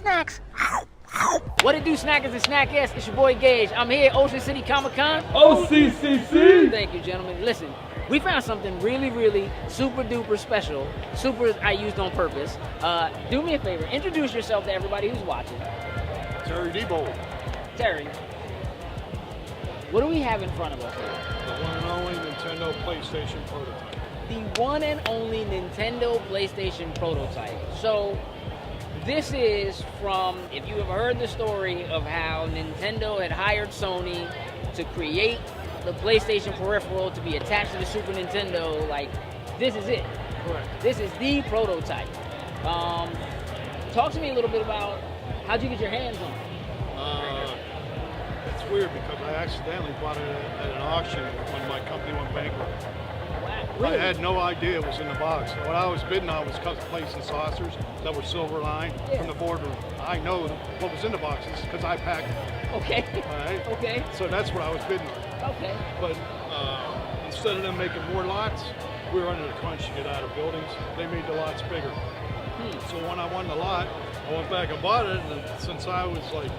snacks. What it do, snackers and snackettes? It's your boy Gage. I'm here at Ocean City Comic Con. OCCC! Thank you, gentlemen. Listen, we found something really, really super duper special. Super, I used on purpose. Do me a favor, introduce yourself to everybody who's watching. Terry Diebold. Terry, what do we have in front of us here? The one and only Nintendo PlayStation prototype. The one and only Nintendo PlayStation prototype. So, this is from, if you have heard the story of how Nintendo had hired Sony to create the PlayStation peripheral to be attached to the Super Nintendo, like, this is it. Correct. This is the prototype. Talk to me a little bit about how'd you get your hands on it? It's weird because I accidentally bought it at an auction when my company went bankrupt. Wow, really? I had no idea it was in the box. What I was bidding on was cut plates and saucers that were silver lined from the boardroom. I know what was in the boxes because I packed them. Okay. All right? Okay. So that's what I was bidding on. Okay. But instead of them making more lots, we were under the crunch to get out of buildings. They made the lots bigger. So when I won the lot, I went back and bought it, and since I was like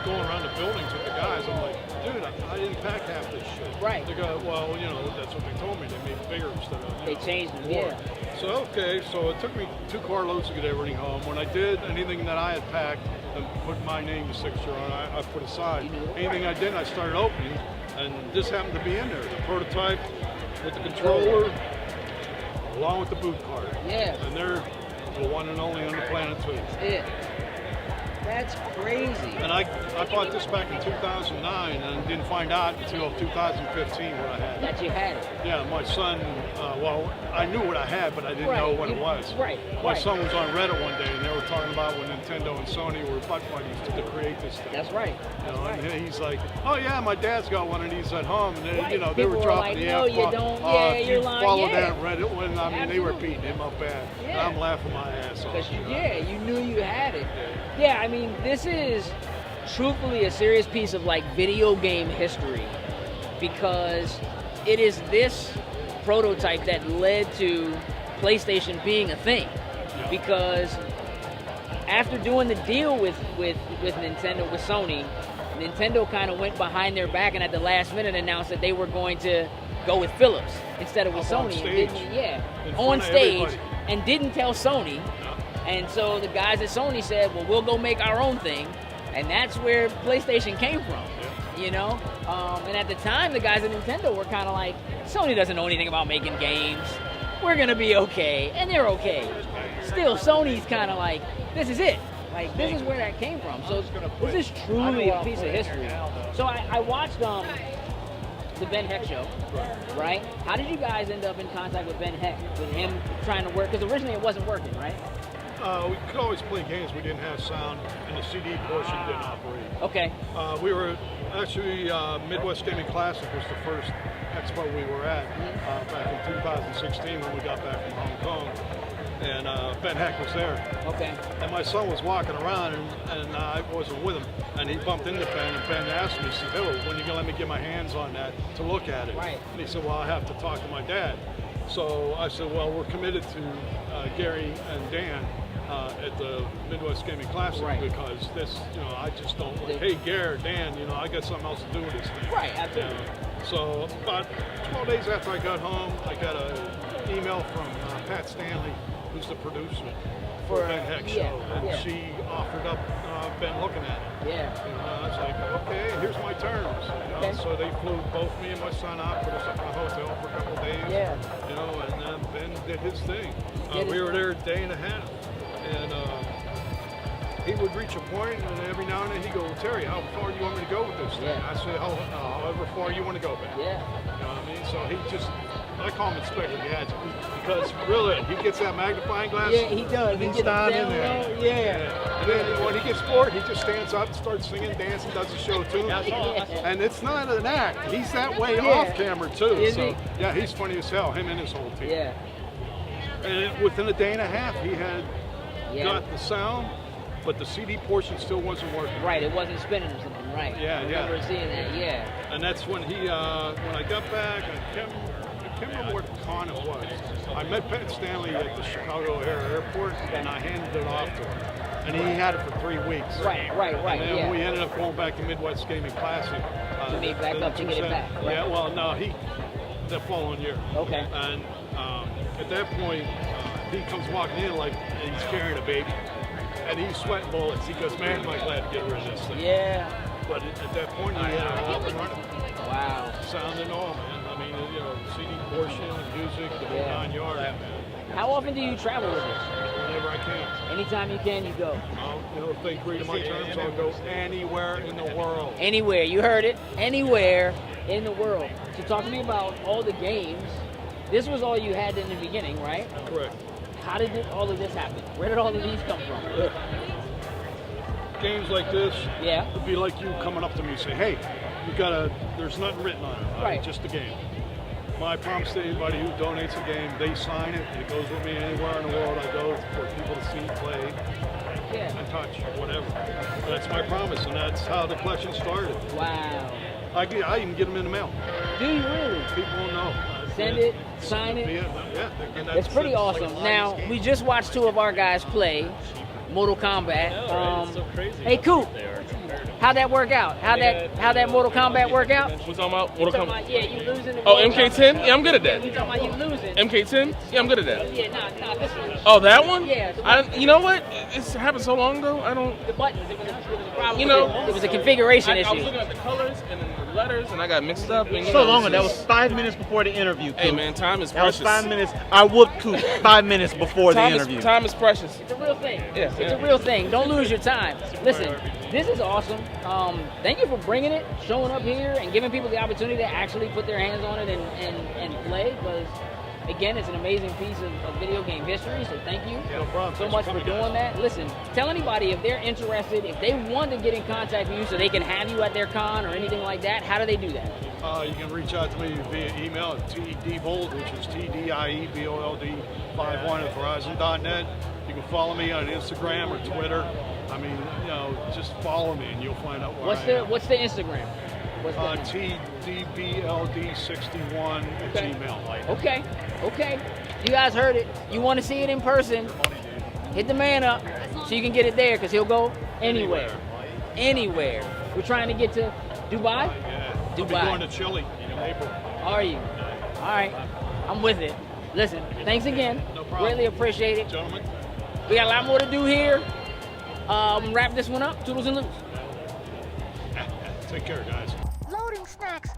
going around the buildings with the guys, I'm like, dude, I didn't pack half this shit. Right. They go, well, you know, that's what they told me. They made it bigger instead of. They changed them, yeah. So okay, so it took me 2 car loads to get everything home. When I did anything that I had packed and put my name and signature on, I put aside. Anything I did, I started opening, and this happened to be in there. The prototype with the controller, along with the boot card. Yeah. And they're the one and only on the planet too. Yeah. That's crazy. And I bought this back in 2009 and didn't find out until 2015 what I had. That you had it. Yeah, my son, well, I knew what I had, but I didn't know what it was. Right. My son was on Reddit one day, and they were talking about when Nintendo and Sony were butt buddies to create this thing. That's right. You know, and he's like, oh yeah, my dad's got one of these at home, and they, you know, they People were dropping like, the no, F-bomb. you don't. Yeah, if you're you lying. follow Yeah. that Reddit one, I mean, they were Absolutely. beating him up bad. Yeah. And I'm laughing my ass off. Because you know? you knew you had it. Yeah, I mean, this is truthfully a serious piece of like video game history, because it is this prototype that led to PlayStation being a thing. Yeah. Because after doing the deal with Nintendo, with Sony, Nintendo kind of went behind their back and at the last minute announced that they were going to go with Philips instead of with Up on Sony. stage. On front of stage, everybody. and didn't tell Sony. And so the guys at Sony said, well, we'll go make our own thing. And that's where PlayStation came from, you know? And at the time, the guys at Nintendo were kind of like, Sony doesn't know anything about making games. We're going to be okay. And they're okay. Still, Sony's kind of like, this is it. Like, this is where that came from. So this is truly a piece of history. So I watched the Ben Heck show, right? How did you guys end up in contact with Ben Heck, with him trying to work? Because originally it wasn't working, right? We could always play games. We didn't have sound, and the CD portion didn't operate. Okay. We were actually Midwest Gaming Classic was the first expo we were at back in 2016 when we got back from Hong Kong, and Ben Heck was there. Okay. And my son was walking around, and I wasn't with him, and he bumped into Ben, and Ben asked me, he said, "Oh, when are you gonna let me get my hands on that to look at it?" Right. And he said, "Well, I have to talk to my dad." So I said, "Well, we're committed to Gary and Dan." At the Midwest Gaming Classic, because this, you know, I just don't like, hey, Gary, Dan, you know, I got something else to do with this thing. Right, absolutely. So about 12 days after I got home, I got an email from Pat Stanley, who's the producer for Ben Heck show, and she offered up Ben looking at it. Yeah. You know, I was like, okay, here's my terms. You know? So they flew both me and my son out, put us up in a hotel for a couple of days. Yeah. You know, and then Ben did his thing. We were there a day and a half. And he would reach a point, and every now and then he'd go, Terry, how far do you want me to go with this thing? I said, however far you want to go, Ben. Yeah. You know what I mean? So he just, I call him Inspector Gadget, because really, he gets that magnifying glass. Yeah, he does. And He he's gets down in down there. low. Yeah. And then when he gets bored, he just stands up, starts singing, dancing, does a show too. And it's not an act. He's that way off camera too. Is so he? yeah, he's funny as hell, him and his whole team. Yeah. And within a day and a half, he had got the sound, but the CD portion still wasn't working. Right, it wasn't spinning or something, right. Yeah, I remember seeing that, And that's when he, when I got back, I can't remember what con it was. I met Pat Stanley at the Chicago Airport, and I handed it off to him. and he had it for 3 weeks. Right. And then Yeah. we ended up going back to Midwest Gaming Classic. To meet back up to get it back. Right? Yeah, well, no, the following year. Okay. And at that point, he comes walking in like he's carrying a baby, and he's sweating bullets. He goes, "Man, am I glad to get rid of this thing." Yeah. But at that point, he had it all up and running. Wow. Sound and all, man. I mean, CD portion, music, the whole 9 yards, man. How often do you travel with this? Whenever I can. Anytime you can, you go. If they agree to my terms, I'll go anywhere in the world. Anywhere. You heard it. Anywhere in the world. So talk to me about all the games. This was all you had in the beginning, right? Correct. How did all of this happen? Where did all of these come from? Games like this, Yeah. it'd be like you coming up to me and say, "Hey, there's nothing written on it. Right. Just a game." My promise to anybody who donates a game, they sign it. It goes with me anywhere in the world I go for people to see, play, Yeah. and touch, whatever. That's my promise, and that's how the collection started. Wow. I even get them in the mail. Do you really? People don't know. Send it, sign it. Yeah. And It's pretty awesome. Now, we just watched two of our guys play Mortal Kombat. Hey, Coop, how'd that work out? How'd that Mortal Kombat work out? We're talking about Mortal Kombat. Yeah, you losing. Oh, MK10? Yeah, I'm good at that. We talking about you losing. MK10? Yeah, I'm good at that. Yeah, nah, this one. Oh, that one? Yeah. You know what? It's happened so long ago. I don't. The buttons. It was a problem. You know, it was a configuration I was issue. looking at the colors and then the letters, and I got mixed up. And, So long ago. That was 5 minutes before the interview. Hey Coop. man, time is That was precious. 5 minutes. I whooped Coop 5 minutes before the interview. Time is precious. It's a real thing. Yeah. It's a real thing. Don't lose your time. Listen, this is awesome. Thank you for bringing it, showing up here, and giving people the opportunity to actually put their hands on it and play. Because again, it's an amazing piece of video game history. So thank you No problem. so Thanks much for for coming, doing guys. that. Listen, tell anybody if they're interested, if they want to get in contact with you so they can have you at their con or anything like that. How do they do that? You can reach out to me via email at Diebold, which is TDIEBOLD 51 at Verizon.net. You can follow me on Instagram or Twitter. I mean, just follow me and you'll find out where I am. What's the Instagram? What's the TDBLD61 at Okay. Gmail. Okay. You guys heard it. You want to see it in person? Hit the man up so you can get it there because he'll go anywhere. We're trying to get to Dubai. Yeah. I'll be Dubai. going to Chile in April. Are you? All right. I'm with it. Listen, thanks again. No problem. Greatly appreciate it. Gentlemen. We got a lot more to do here. Wrap this one up. Toodles and loose. Take care, guys. Loading snacks.